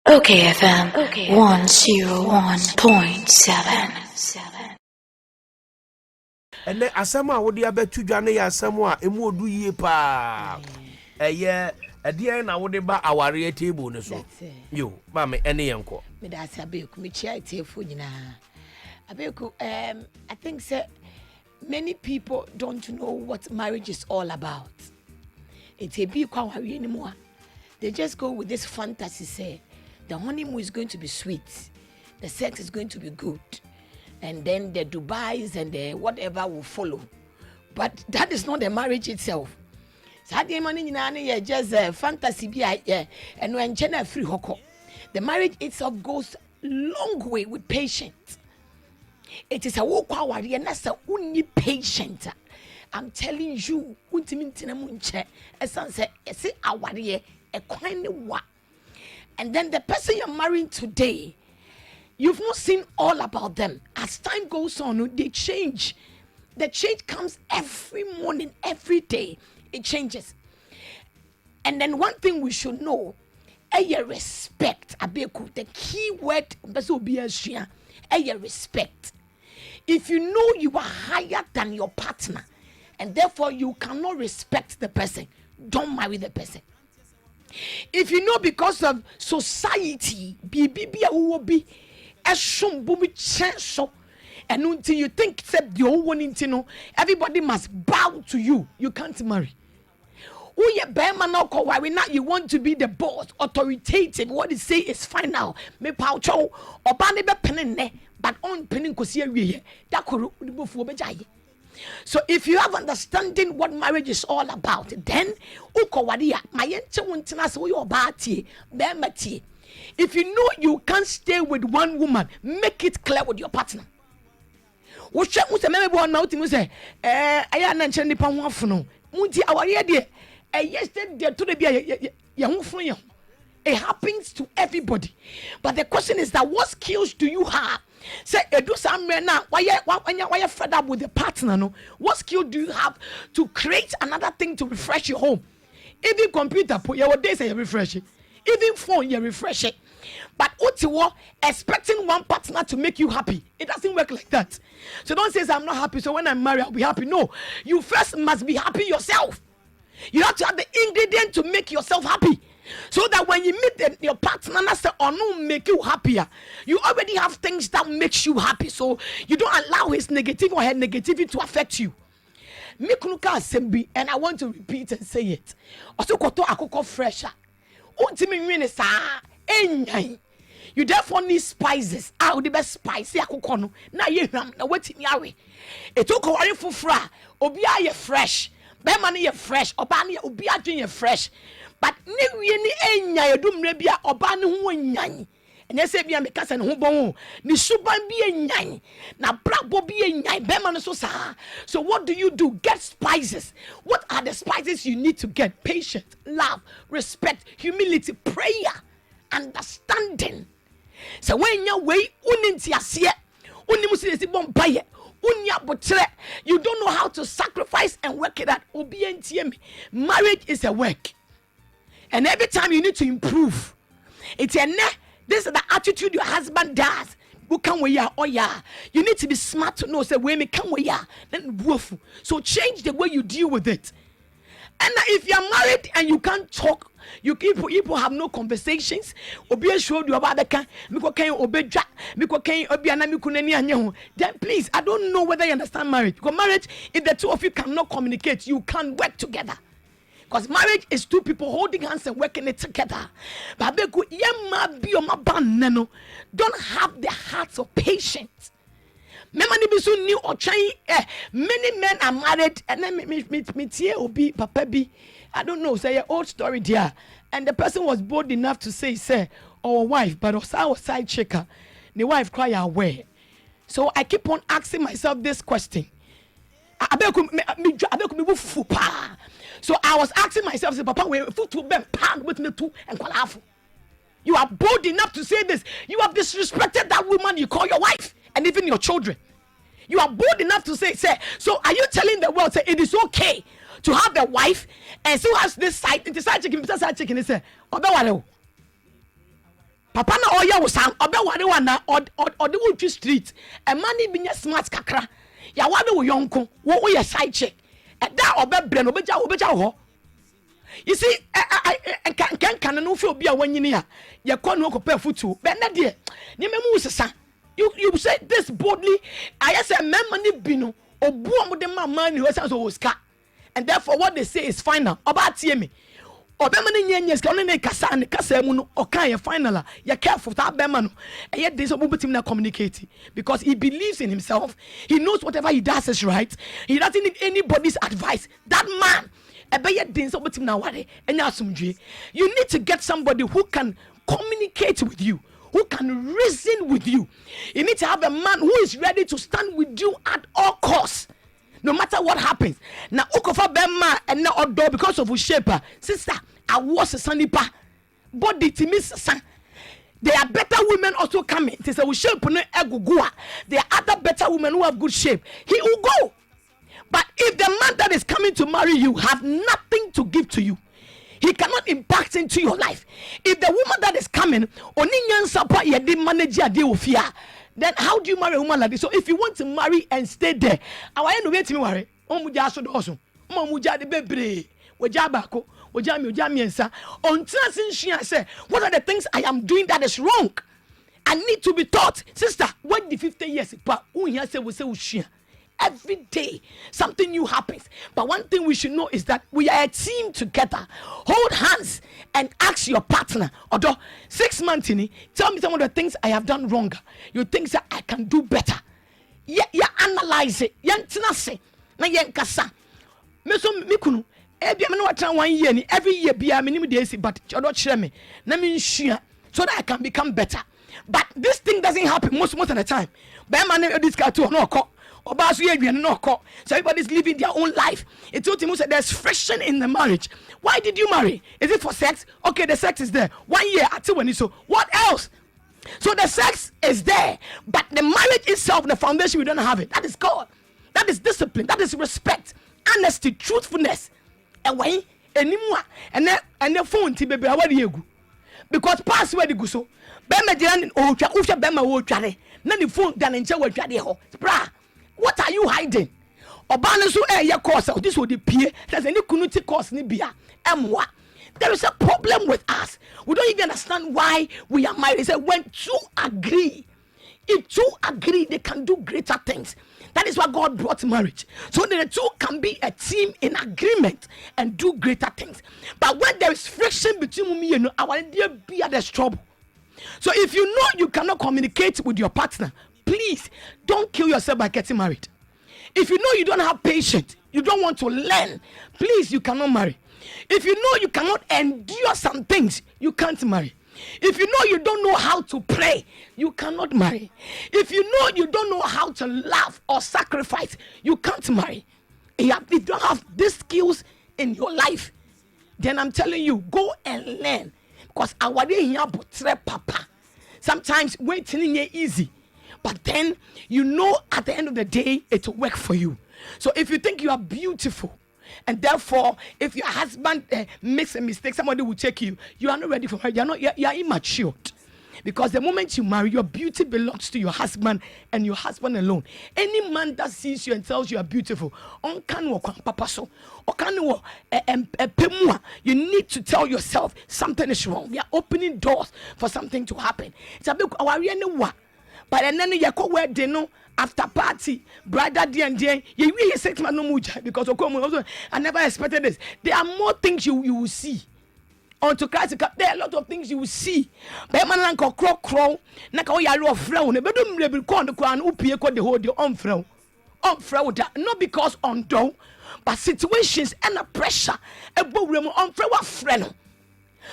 okayfm 101.7. And then asama wo dia betu dwane ya asamo a emu odu yie pa. Eye ade na wo de ba aware table ne so. Yo, ba me ene yenko. Me da sabeku me chia tiefo nyina. Abeku I think say many people don't know what marriage is all about. It's a big kwa anymore. They just go with this fantasy say the honeymoon is going to be sweet. The sex is going to be good. And then the Dubais and the whatever will follow. But that is not the marriage itself. So just fantasy and when Jenna free hoko. The marriage itself goes long way with patience. It is a walk and that's a only patient. I'm telling you, and then the person you're marrying today, you've not seen all about them. As time goes on, they change. The change comes every morning, every day. It changes. And then one thing we should know, respect. The key word respect. If you know you are higher than your partner, and therefore you cannot respect the person, don't marry the person. If you know because of society, and until you think except your own to know, everybody must bow to you, you can't marry. You want to be the boss, authoritative. What they say is final. Me paucho or banebe penene, but on penin kosia that could. So if you have understanding what marriage is all about, then if you know you can't stay with one woman, make it clear with your partner. It happens to everybody. But the question is that what skills do you have? Say, do some men now. Why you fed up with the partner? No, what skill do you have to create another thing to refresh your home? Even computer, put your days and you refresh it. Even phone, you refresh it. But expecting one partner to make you happy, it doesn't work like that. So don't say I'm not happy, so when I'm married I'll be happy. No, you first must be happy yourself. You have to have the ingredient to make yourself happy. So that when you meet your partner or no make you happier, you already have things that makes you happy. So you don't allow his negative or her negativity to affect you. And I want to repeat and say it. Also, fresher. You therefore need spices. I would be best spicy. Now you know what in yawe. It took a for fra. Obia ye fresh. Bemani ye fresh. Obani obia ye fresh. But ni enya you do mrebia obani hu enyan. And you say be am kasa ne ho bon ni suban bi enyan na brabo bi enyan be man so sa. So what do? Get spices. What are the spices you need to get? Patience, love, respect, humility, prayer, understanding. So when you way uninti asie unimusi si bon paye unya botre, you don't know how to sacrifice and work it out. Marriage is a work. And every time you need to improve. It's a this is the attitude your husband does. Who can we ya? Oh yeah. You need to be smart to know say where me can we ya. Then woof. So change the way you deal with it. And if you're married and you can't talk, you people have no conversations. Obi showed you about the can then please, I don't know whether you understand marriage. Because marriage, if the two of you cannot communicate, you can't work together. Because marriage is two people holding hands and working it together. But don't have the hearts of patience. Many men are married and then me obi papa bi. I don't know, say an old story there. And the person was bold enough to say, our wife, but also our side checker, the wife cry away. So I keep on asking myself this question. So I was asking myself, Papa, we foot to bend pan with me too and kwalafu. You are bold enough to say this. You have disrespected that woman you call your wife and even your children. You are bold enough to say. So are you telling the world, say it is okay to have a wife and still has this side chicken, is papa na oya wo san obe ware wana ode wo twi street e mani bi nya smart kakra ya wade wo yonko wo ye side chick e da obe bre no obeja ho. You see can no fi obi a wanyini a ye ko no kopa futu be na de ni memu sesa you say this boldly. I say memma ni bi no obu amode man ni wesa so ska, and therefore what they say is final about tie me obema ni nyenye ska oni ne kasa mu no okan ye final ya careful that bema no e ye dey so bubutim na communicate because he believes in himself. He knows whatever he does is right. He doesn't need anybody's advice. That man you need to get somebody who can communicate with you, who can reason with you. You need to have a man who is ready to stand with you at all costs, no matter what happens. Now, Okofa Bema and now Odo because of Ushepa, sister, I was a sanipa, body to miss son. There are better women also coming. There are other better women who have good shape. He will go. But if the man that is coming to marry you have nothing to give to you, he cannot impact into your life. If the woman that is coming, then how do you marry a woman like this? So if you want to marry and stay there, what are the things I am doing that is wrong? I need to be taught. Sister, what the 50 years? Every day something new happens, but one thing we should know is that we are a team together. Hold hands and ask your partner, although 6 months in, tell me some of the things I have done wrong. You think that I can do better. Yeah, analyze it. Say na kasa. Meso mikunu ebi me no atan 1 year ni every year bia me nim dey si, but odo kire me na me nhua so that I can become better. But this thing doesn't happen most of the time. By man this guy too no call. So everybody's living their own life. It told him said there's friction in the marriage. Why did you marry? Is it for sex? Okay, the sex is there. 1 year until when so what else? So the sex is there, but the marriage itself, the foundation, we don't have it. That is God. That is discipline. That is respect, honesty, truthfulness. And why anymore? And then phone to baby because pass where the go so. Bema jiran o twa ufya bema wo tware. Na the phone dan nche wo tware ho. Bra. What are you hiding? Obana so ye course. This will the peer. There's any community course ni bia. Emwa. There is a problem with us. We don't even understand why we are married. It said when two agree, if two agree, they can do greater things. That is why God brought marriage. So the two can be a team in agreement and do greater things. But when there is friction between me and our dear be there's trouble. So if you know you cannot communicate with your partner, please don't kill yourself by getting married. If you know you don't have patience, you don't want to learn, please, you cannot marry. If you know you cannot endure some things, you can't marry. If you know you don't know how to pray, you cannot marry. If you know you don't know how to love or sacrifice, you can't marry. If you don't have these skills in your life, then I'm telling you, go and learn. Because our day here, papa. Sometimes waiting is easy. But then, you know, at the end of the day, it will work for you. So if you think you are beautiful, and therefore, if your husband makes a mistake, somebody will take you. You are not ready for marriage. You are immature. Because the moment you marry, your beauty belongs to your husband and your husband alone. Any man that sees you and tells you are beautiful, you need to tell yourself something is wrong. We are opening doors for something to happen. It's a bit but then you go where they know after party, brother D you really 6 months no much because I never expected this. There are more things you will see. Unto Christ, there are a lot of things you will see. But man like crow, naka ya ro frown. But don't be called the crown upie called the whole the on frown. Not because on do, but situations and a pressure. A boom on friend.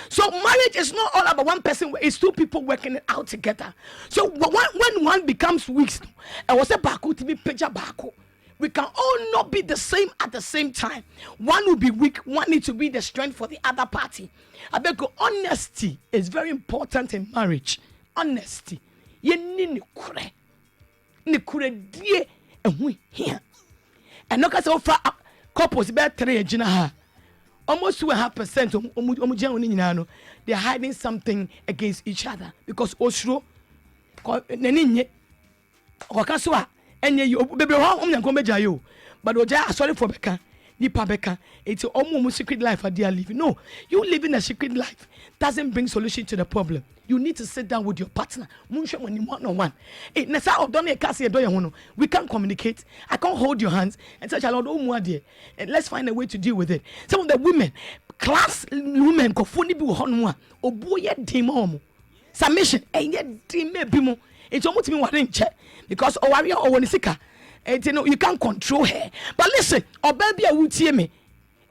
So marriage is not all about one person, it's two people working it out together. So when one becomes weak, I was a baku to be picture baku. We can all not be the same at the same time. One will be weak, one needs to be the strength for the other party. I beg you, honesty is very important in marriage. Honesty. You need die and we here. And look at so far couples better 3 jina. almost 2.5%, they're hiding something against each other because Osro, Neninye, Wakaswa, and you, baby, but Oja, sorry for Becca, Nipa Becca, it's almost secret life they are living. No, you living a secret life doesn't bring solution to the problem. You need to sit down with your partner. We can communicate. I can't hold your hands and say, and let's find a way to deal with it. Some of the women, class women, submission, and yet it's almost me what check because you can't control her. But listen,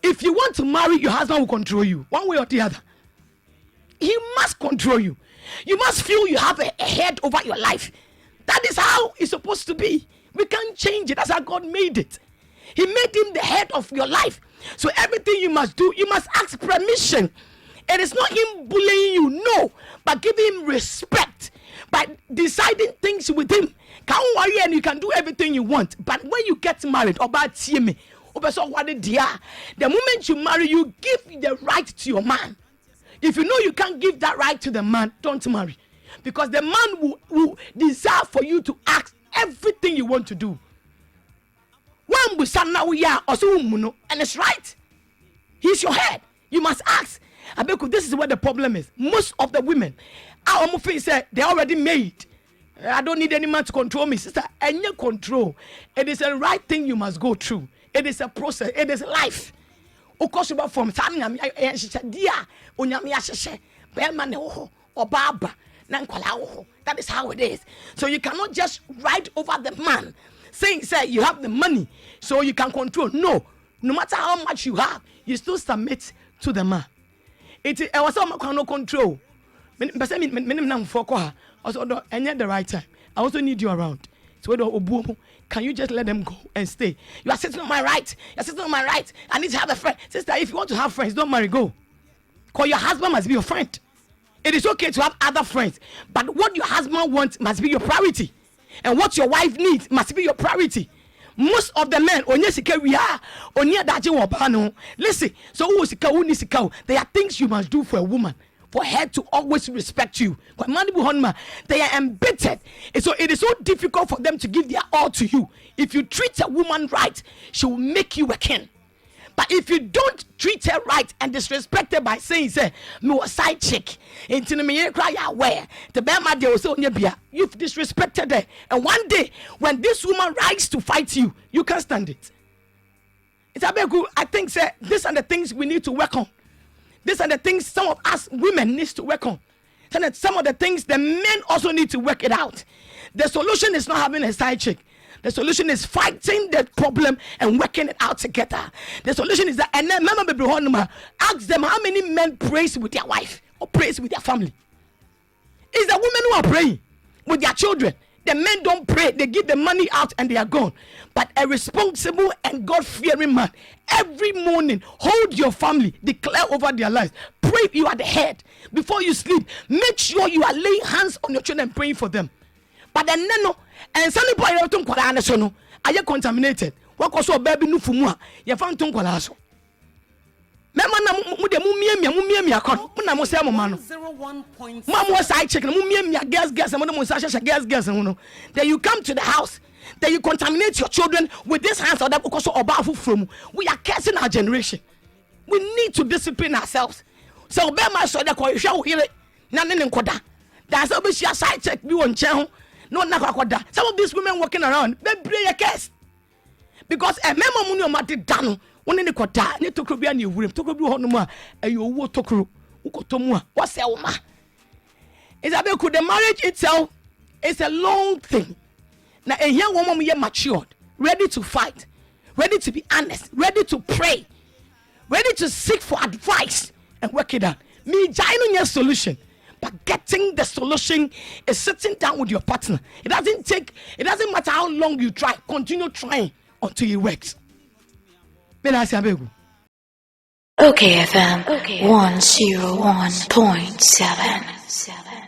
if you want to marry, your husband will control you one way or the other. He must control you. You must feel you have a head over your life. That is how it's supposed to be. We can't change it. That's how God made it. He made him the head of your life. So everything you must do, you must ask permission. It is not him bullying you, no, but give him respect by deciding things with him. Can't worry, and you can do everything you want. But when you get married, the moment you marry, you give the right to your man. If you know you can't give that right to the man, don't marry. Because the man will desire for you to ask everything you want to do. And it's right. He's your head. You must ask. This is where the problem is. Most of the women, our say they're already made. I don't need any man to control me. Sister, any control. It is a right thing you must go through. It is a process. It is life. From that is how it is. So you cannot just ride over the man saying you have the money so you can control. No matter how much you have, you still submit to the man. It was no control. The right time. I also need you around. So can you just let them go and stay? You are sitting on my right. You're sitting on my right. I need to have a friend. Sister, if you want to have friends, don't marry, go. Because your husband must be your friend. It is okay to have other friends. But what your husband wants must be your priority. And what your wife needs must be your priority. Most of the men, listen, so there are things you must do for a woman. For her to always respect you. They are embittered. And so it is so difficult for them to give their all to you. If you treat a woman right, she will make you a king. But if you don't treat her right and disrespect her by saying, me was side chick, you've disrespected her. And one day, when this woman rises to fight you, you can't stand it. I think, these are the things we need to work on. These are the things some of us women need to work on. And some of the things the men also need to work it out. The solution is not having a side chick. The solution is fighting the problem and working it out together. The solution is that, and then remember, ask them how many men prays with their wife or prays with their family. It's the women who are praying with their children. The men don't pray. They give the money out and they are gone. But a responsible and God-fearing man, every morning, hold your family, declare over their lives. Pray, you are the head. Before you sleep, make sure you are laying hands on your children and praying for them. But then, no, and some people are contaminated. What was so baby no fumua? You found Tonqualaso. Mama side chicken, girls. Then you come to the house, then you contaminate your children with this hands or that because of from. We are cursing our generation. We need to discipline ourselves. So Bema saw the call show here. Nanin Koda. That's always your side check. We won't channel. No Nakakoda. Some of these women walking around, they pray a curse. Because a memo munio mati dano. One in the quota, need to be a new room, to go honoma, and you will talk ukotomua. What's a woman? Is that the marriage itself is a long thing. Now, a young woman we are matured, ready to fight, ready to be honest, ready to pray, ready to seek for advice and work it out. Me, giant your solution, but getting the solution is sitting down with your partner. It doesn't matter how long you try, continue trying until it works. OKFM 101.7.